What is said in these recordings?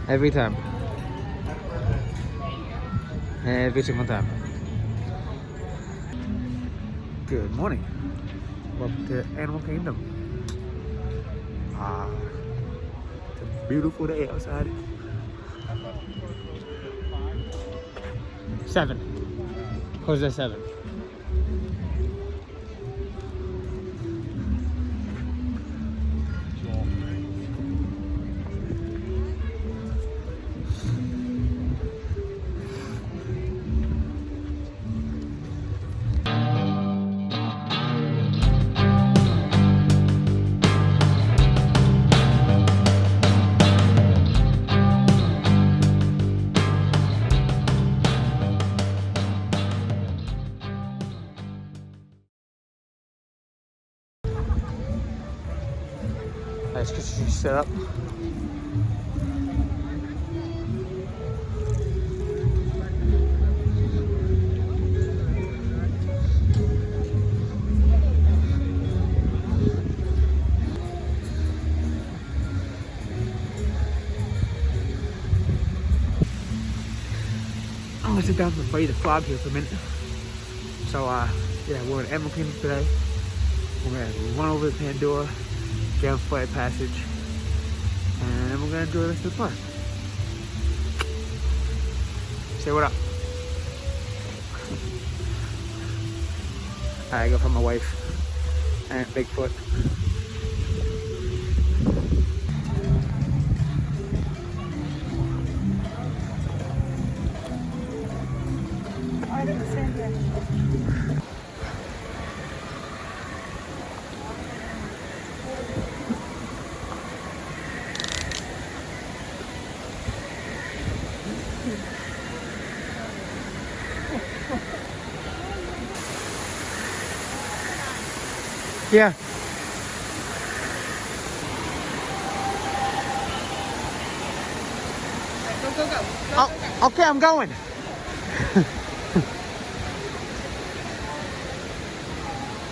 Every time. Every single time. Good morning. Welcome to Animal Kingdom. It's a beautiful day outside. 7. Close at 7. Let's get you set up. I'm gonna sit down and play the vlog here for a minute. So yeah, we're in Animal Kingdom today. We're gonna run over to Pandora, get on Flight Passage, and then we're gonna enjoy the rest of the park. Say what up. I go from my wife and Bigfoot. Yeah. Go. Oh, okay, I'm going.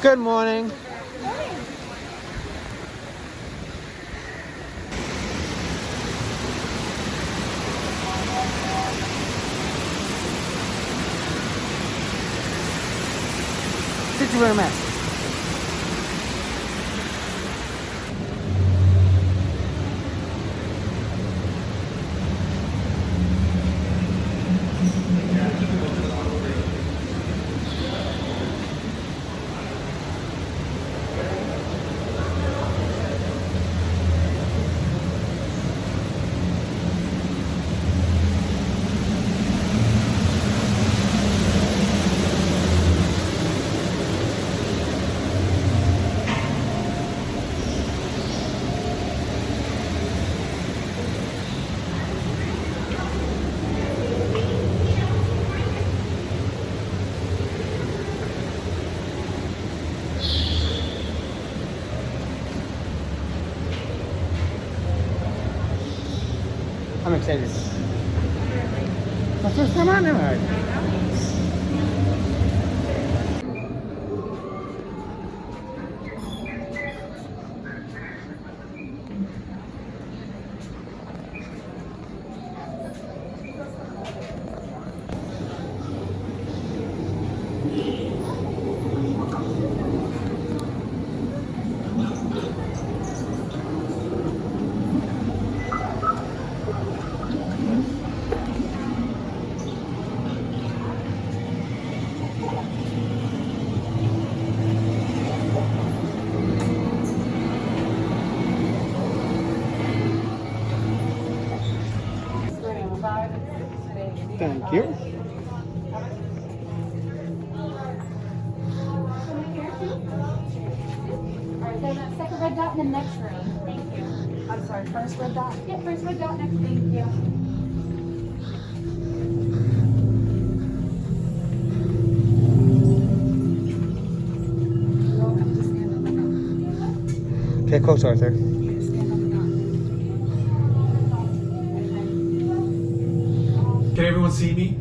Good morning. Did you wear a mask? I'm excited. My first time on there. Thank you. Alright, then that second red dot in the next room. Thank you. I'm sorry, first red dot? Yeah, first red dot next. Thank you. Okay, close, Arthur. Can everyone see me?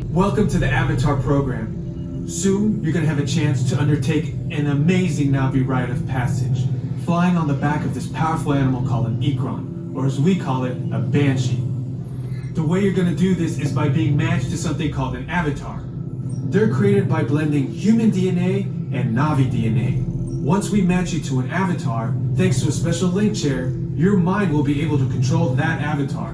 Welcome to the Avatar program. Soon, you're going to have a chance to undertake an amazing Navi rite of passage, flying on the back of this powerful animal called an Ikron, or as we call it, a banshee. The way you're going to do this is by being matched to something called an avatar. They're created by blending human DNA and Na'vi DNA. Once we match you to an avatar, thanks to a special link chair, your mind will be able to control that avatar.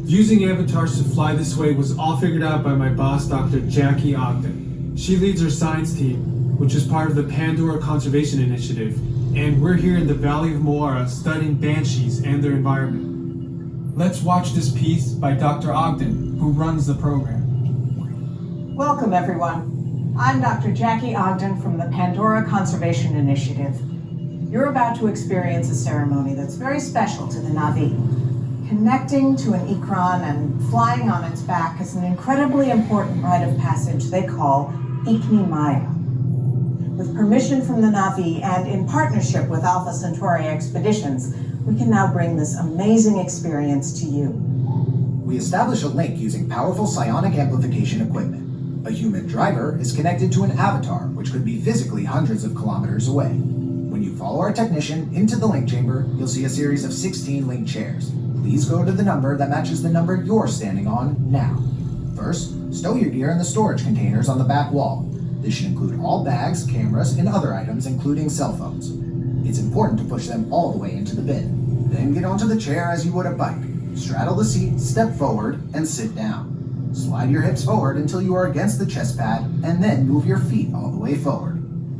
Using avatars to fly this way was all figured out by my boss, Dr. Jackie Ogden. She leads our science team, which is part of the Pandora Conservation Initiative, and we're here in the Valley of Moara studying banshees and their environment. Let's watch this piece by Dr. Ogden, who runs the program. Welcome, everyone. I'm Dr. Jackie Ogden from the Pandora Conservation Initiative. You're about to experience a ceremony that's very special to the Na'vi. Connecting to an ikran and flying on its back is an incredibly important rite of passage they call Ikni Maya. With permission from the Na'vi and in partnership with Alpha Centauri Expeditions, we can now bring this amazing experience to you. We establish a link using powerful psionic amplification equipment. A human driver is connected to an avatar, which could be physically hundreds of kilometers away. When you follow our technician into the link chamber, you'll see a series of 16 link chairs. Please go to the number that matches the number you're standing on now. First, stow your gear in the storage containers on the back wall. This should include all bags, cameras, and other items, including cell phones. It's important to push them all the way into the bin. Then get onto the chair as you would a bike. Straddle the seat, step forward, and sit down. Slide your hips forward until you are against the chest pad, and then move your feet all the way forward.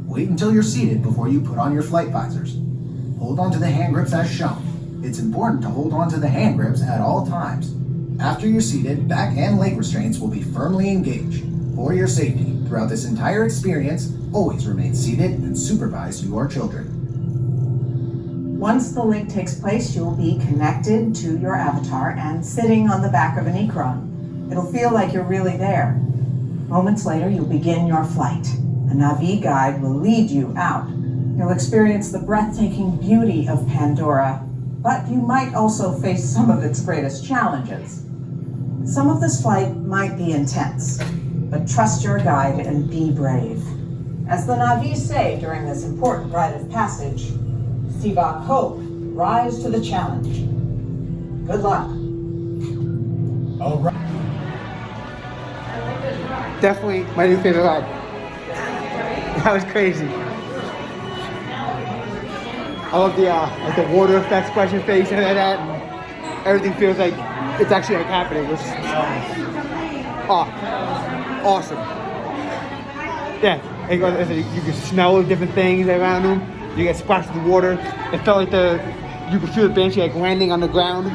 Wait until you're seated before you put on your flight visors. Hold on to the hand grips as shown. It's important to hold on to the hand grips at all times. After you're seated, back and leg restraints will be firmly engaged. For your safety, throughout this entire experience, always remain seated and supervise your children. Once the link takes place, you'll be connected to your avatar and sitting on the back of an ikran. It'll feel like you're really there. Moments later, you'll begin your flight. A Na'vi guide will lead you out. You'll experience the breathtaking beauty of Pandora, but you might also face some of its greatest challenges. Some of this flight might be intense, but trust your guide and be brave. As the Na'vi say during this important rite of passage, Sivak Hope, rise to the challenge. Good luck. All right. Definitely my new favorite ride. That was crazy. I love the like the water effects, splashing face and that, and everything feels like it's actually like happening. It's awesome. Yeah, you can smell different things around them. You get splashed with water. It felt like you could feel the banshee like landing on the ground.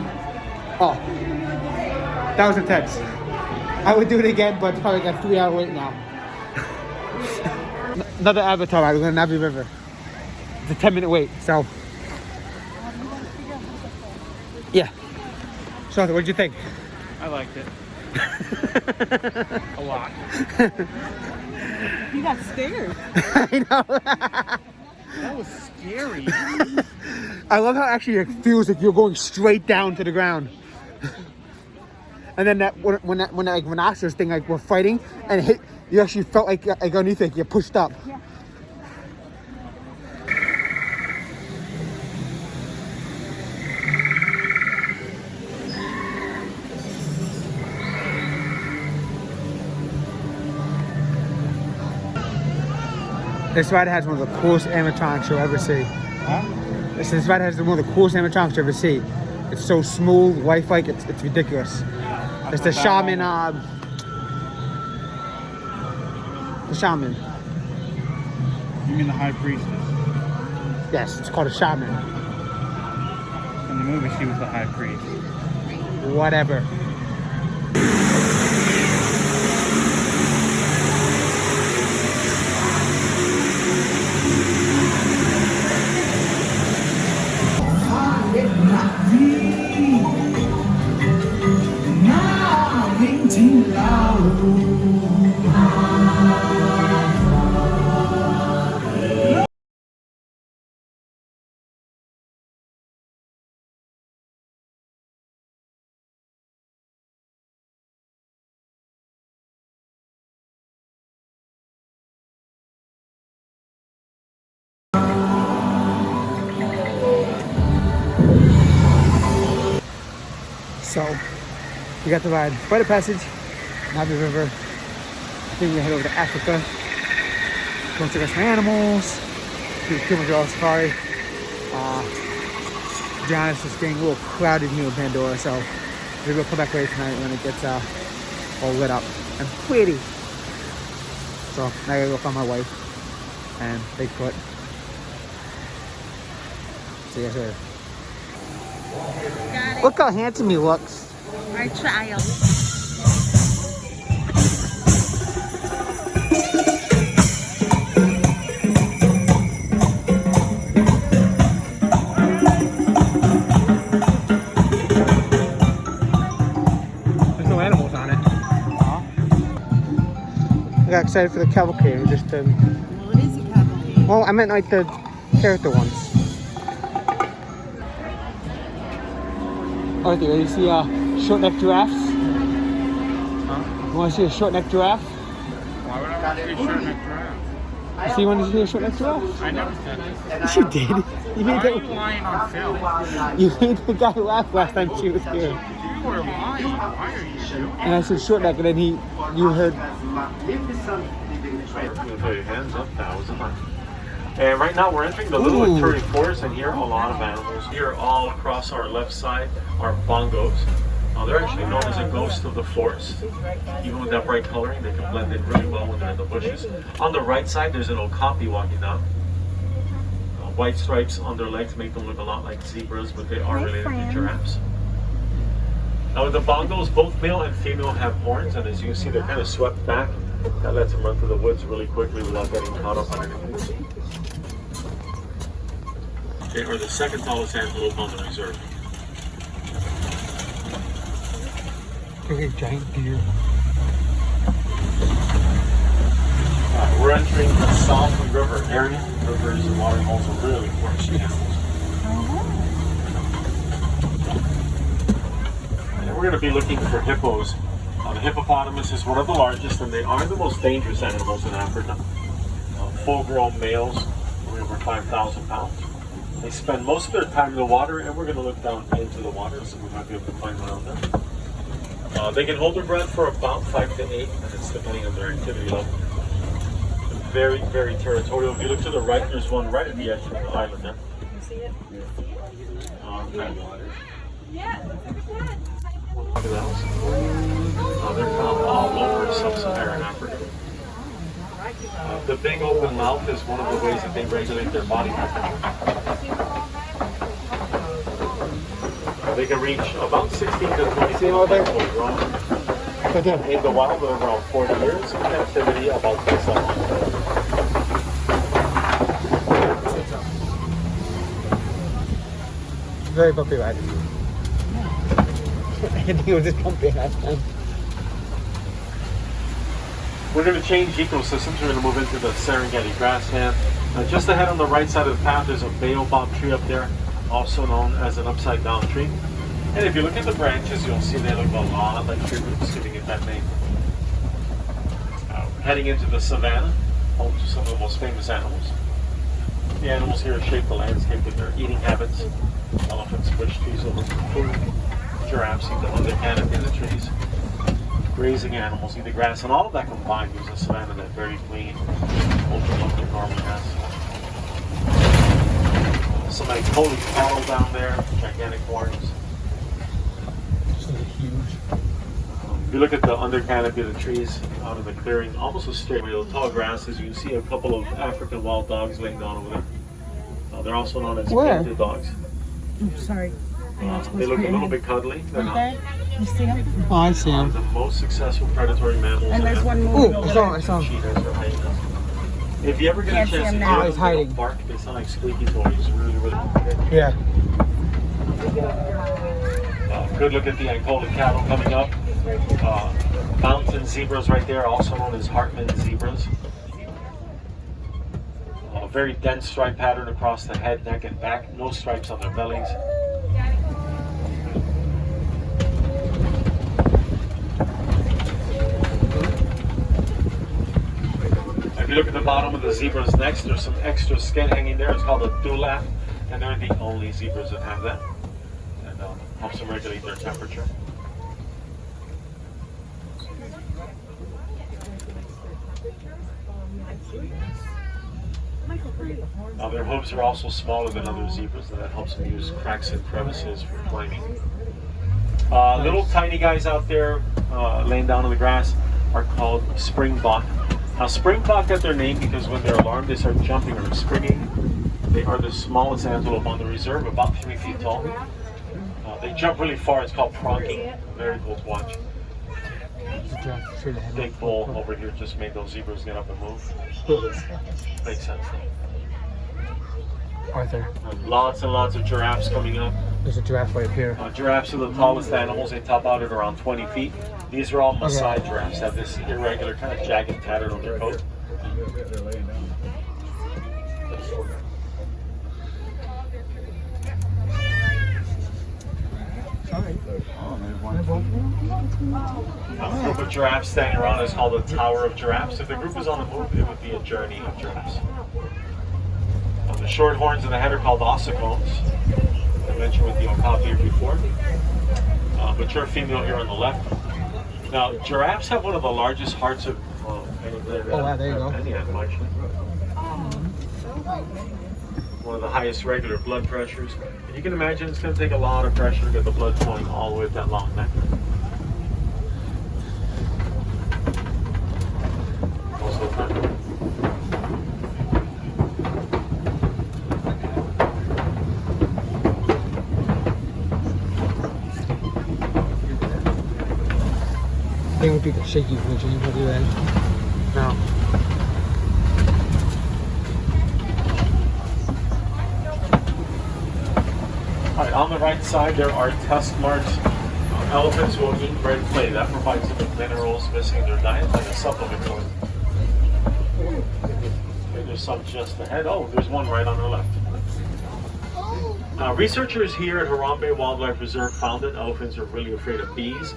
Oh, that was intense. I would do it again, but it's probably like a 3-hour wait now. Another avatar ride. We're going to Na'vi River. It's a 10-minute wait, so. Yeah. So, what did you think? I liked it. A lot. You got scared. I know. That was scary. I love how actually it feels like you're going straight down to the ground. And then when that rhinoceros thing like we're fighting and it hit, you actually felt like underneath it, you're pushed up. Yeah. This ride has one of the coolest animatronics you'll ever see. Huh? This ride has one of the coolest animatronics you'll ever see. It's so smooth, lifelike, it's ridiculous. It's the shaman, You mean the high priestess? Yes, it's called a shaman. In the movie, she was the high priest. Whatever. So we got to ride Flight of Passage, Navi River. I think we head over to Africa. Go check out some animals. Do a Kilimanjaro safari. To be honest, it's getting a little crowded here in Pandora, so maybe we'll come back later tonight when it gets all lit up and pretty. So now I gotta go find my wife and Bigfoot. See you guys later. Look how handsome he looks. Our child. There's no animals on it. I got excited for the cavalcade. We just Well, it is a cavalcade. well, I meant like the character ones. Oh, there you see short-necked giraffes? Huh? You want to see a short-necked giraffe? Why would I want to see a short-necked giraffe? You see one to see a short-necked giraffe? I never said this. Yes, you did. You Why made, are you lying on film? you made the guy laugh last time she was here. You were lying. Why are you? And I said short-neck, and then you heard. Hands up now, isn't it? And right now we're entering the little Victoria Forest, and here are a lot of animals. Here all across our left side are bongos. They're actually known as a ghost of the forest. Even with that bright coloring, they can blend in really well when they're in the bushes. On the right side, there's an okapi walking down. White stripes on their legs make them look a lot like zebras, but they are related to giraffes. Now with the bongos, both male and female have horns, and as you can see, they're kind of swept back. That lets them run through the woods really quickly without getting caught up on anything. They are the second tallest antelope on the reserve. Look at giant deer. We're entering the South River area. Rivers and water holes are really important to animals. And we're going to be looking for hippos. The hippopotamus is one of the largest, and they are the most dangerous animals in Africa. Full-grown males weigh over 5,000 pounds. They spend most of their time in the water, and we're going to look down into the water, so we might be able to find one out there. They can hold their breath for about 5 to 8 minutes, depending on their activity level. Very, very territorial. If you look to the right, there's one right at the edge of the island there. You see it? Look at those. They're found all over sub-Saharan Africa. The big open mouth is one of the ways that they regulate their body temperature. They can reach about 16 to 20 feet full grown. In the wild, they're around 40 years. In captivity, about this long. Very bumpy ride. I think it was just bumpy last time. We're going to change ecosystems. We're going to move into the Serengeti grassland. Just ahead on the right side of the path, there's a baobab tree up there, also known as an upside-down tree. And if you look at the branches, you'll see they look a lot like tree roots, giving it that name. Heading into the savannah, home to some of the most famous animals. The animals here shape the landscape with their eating habits. Elephants push trees over for food. Giraffes eat the under canopy in the trees. Grazing animals eat the grass, and all of that combined gives a savannah that very clean, open look it normally has. Some Angolan cattle down there, gigantic horns. If you look at the under canopy of the trees out of the clearing, almost a straight way of tall grasses, you can see a couple of African wild dogs laying down over there. They're also known as painted dogs. I'm sorry. They look a little bit cuddly. They're not. You see them? Oh, I see him. The most successful predatory mammals. And there's one Oh, moving. I saw him. Cheetahs or hyenas. If you ever get Can't a see chance to him hear now. them, He's hiding. they'll bark. They sound like squeaky toys. Really, really good. Yeah. Good look at the Angolan cattle coming up. Mountain zebras right there, also known as Hartman zebras. A very dense stripe pattern across the head, neck, and back. No stripes on their bellies. If you look at the bottom of the zebra's neck, there's some extra skin hanging there. It's called a dewlap, and they're the only zebras that have that. And helps them regulate their temperature. Now their hooves are also smaller than other zebras, and that helps them use cracks and crevices for climbing. Little tiny guys out there laying down on the grass are called springbok. Now springbok get their name because when they're alarmed they start jumping or springing. They are the smallest antelope on the reserve, about 3 feet tall. They jump really far, it's called pronking. Very cool to watch. Big bull over here just made those zebras get up and move. Makes sense. Arthur. Lots and lots of giraffes coming up. There's a giraffe right here. Giraffes are the tallest animals. They top out at around 20 feet. These are all Maasai giraffes. Have this irregular kind of jagged pattern on their coat. A group of giraffes standing around is called a tower of giraffes. If the group is on the move, it would be a journey of giraffes. The short horns in the head are called ossicones. I mentioned with the okapi here before. Mature female here on the left. Now, giraffes have one of the largest hearts of any animal, actually. One of the highest regular blood pressures. And you can imagine it's going to take a lot of pressure to get the blood flowing all the way up that long neck. I think would be the shaky version you do then. No. Alright, on the right side there are tusk marks. Elephants will eat red clay. That provides them with minerals missing in their diet, like a supplement for them. Okay, there's some just ahead. Oh, there's one right on our left. Researchers here at Harambe Wildlife Reserve found that elephants are really afraid of bees.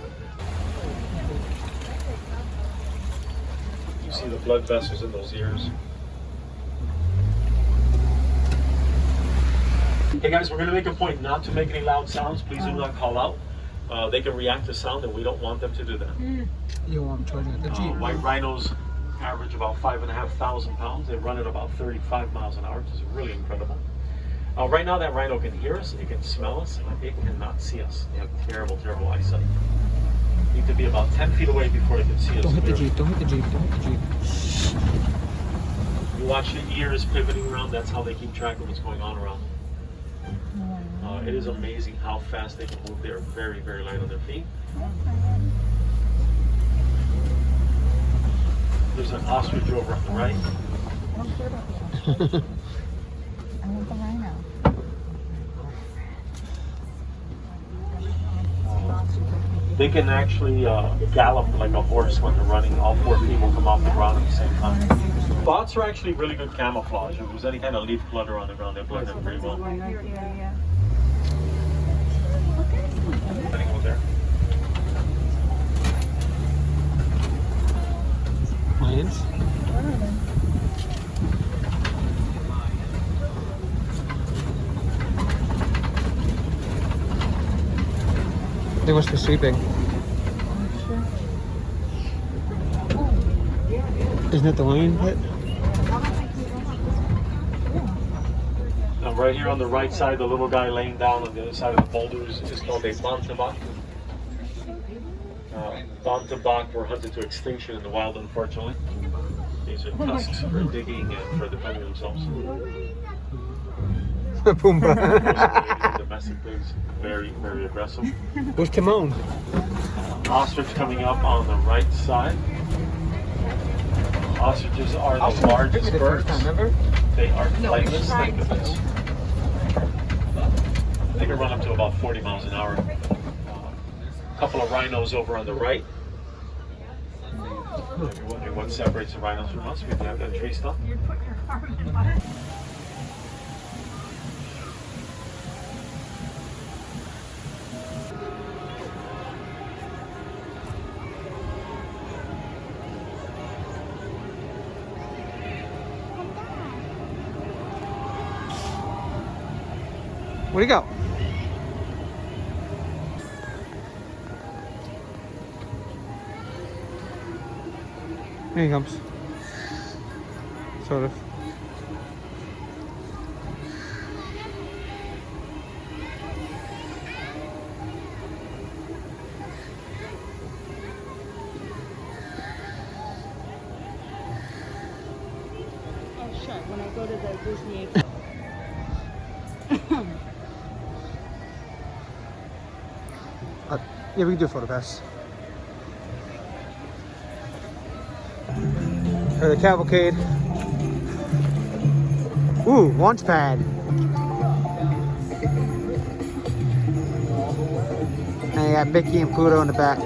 You see the blood vessels in those ears. Hey guys, we're going to make a point not to make any loud sounds. Please do not call out. They can react to sound and we don't want them to do that. You want to charge the Jeep? White rhinos average about 5,500 pounds. They run at about 35 miles an hour, which is really incredible. Right now that rhino can hear us, it can smell us, but it cannot see us. They have terrible, terrible eyesight. Need to be about 10 feet away before they can see us. Don't hit the Jeep, don't hit the Jeep, don't hit the Jeep. You watch the ears pivoting around, that's how they keep track of what's going on around them. It is amazing how fast they can move. They're very, very light on their feet. There's an ostrich over on the right. I want the rhino. They can actually gallop like a horse when they're running. All 4 feet will come off the ground at the same time. Bots are actually really good camouflage. If there's any kind of leaf clutter on the ground, they blend in very well. Over there. Lions? They must be sleeping. Isn't it the lion pit? Now right here on the right side, the little guy laying down on the other side of the boulders is called a bantabak. Bantabak were hunted to extinction in the wild, unfortunately. These are tusks for digging and for defending themselves. Pumbaa. Domestic pigs, very, very aggressive. Where's Timon? Ostrich coming up on the right side. Ostriches are the largest birds. They are flightless. Think of this. They can run up to about 40 miles an hour. A couple of rhinos over on the right. If you're wondering what separates the rhinos from us, we have that tree stump. Where'd he go? Here he comes. Sort of. Oh, sure. When I go to the Disney. Yeah, we can do a photo pass. Or the cavalcade. Ooh, launch pad. And you got Mickey and Pluto in the back.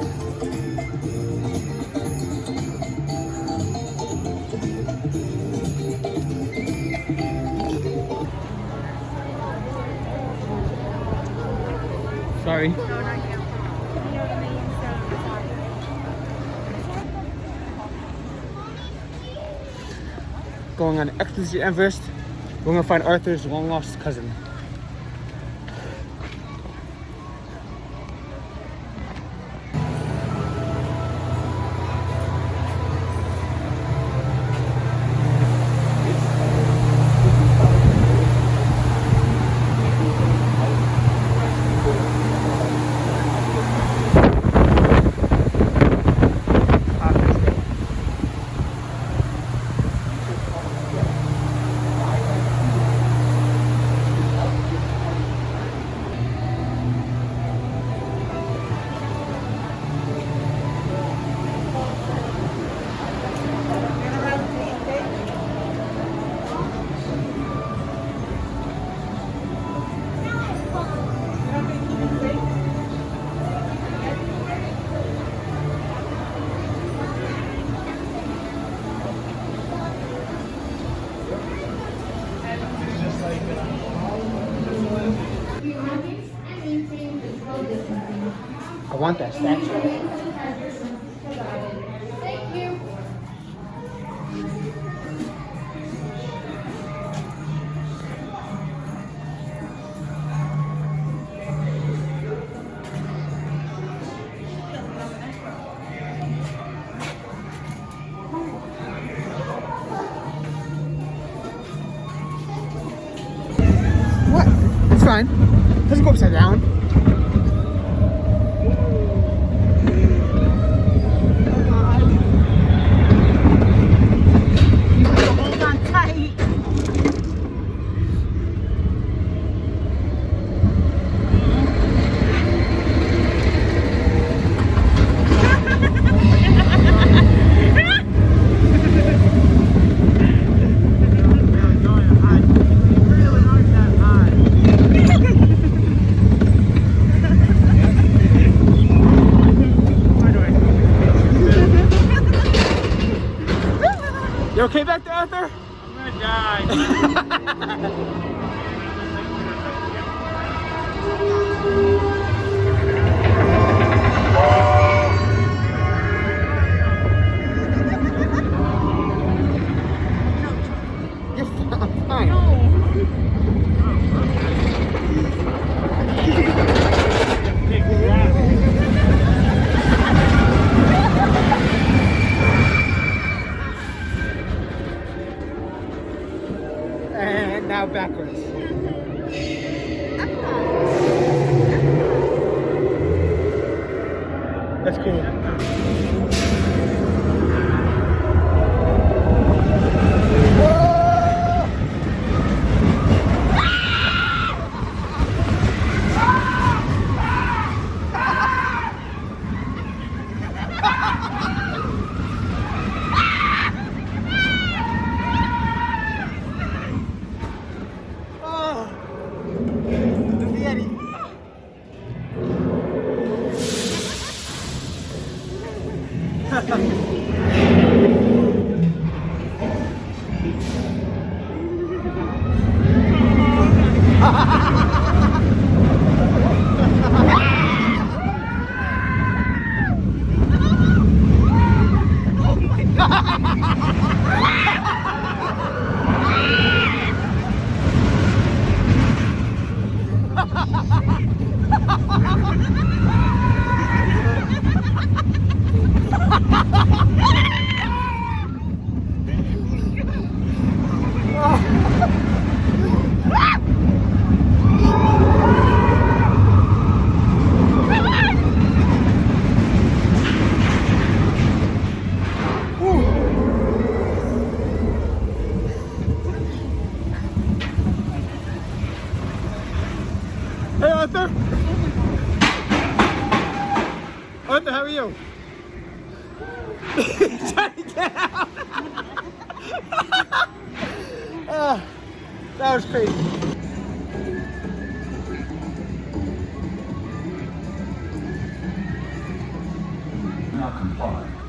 Sorry. Going on Expedition Everest. We're gonna find Arthur's long lost cousin. I want that statue. Thank you. What? It's fine. It doesn't go upside down. Hold on tight. You okay back there, Arthur? I'm gonna die. You're fine. I'm fine. And now backwards. That's cool. Hey Arthur! Arthur, how are you? Johnny, get out! That was crazy.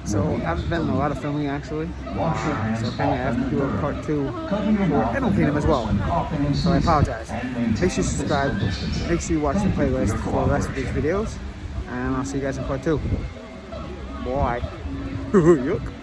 So I've been in a lot of filming actually. So apparently I have to do a part 2 for Animal Kingdom as well. So I apologize. Make sure you subscribe. Make sure you watch the playlist for the rest of these videos. And I'll see you guys in part 2. Bye. Yuck.